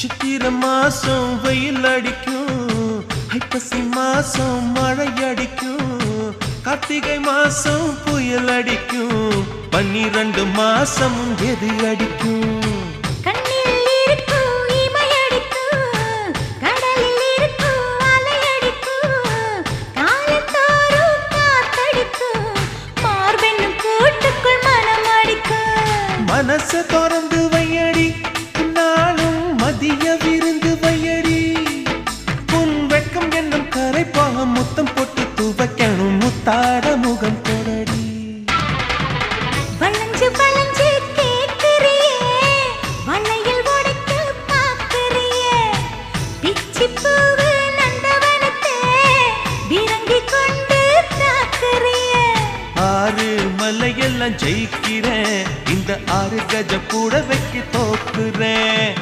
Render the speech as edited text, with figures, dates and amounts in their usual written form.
சித்திர மாசம் வெயில் அடிக்கும், ஐப்பசி மாசம் மழை அடிக்கும், கார்த்திகை மாசம் புயல் அடிக்கும், 12 மாசம் எது அடிக்கும்? மனச திறந்து வையடி, நாளும் மதிய விருந்து வையடி, உன் வெட்கம் என்னும் கரைப்பாக முத்தம் போட்டு துவைக்கணும், முத்தாட முகம் கொடடி. வளைஞ்சு வளைஞ்சு கேட்கிறியே, வளையல் உடைக்க பார்க்கிறியே, பிச்சி பூவு நந்தவனத்தே விரங்கி கொண்டு தாக்குறியே. 6 மலையெல்லாம் ஜெயிக்கிறேன், இந்த 6 கஜ கூட வைக்க தோக்குறேன்.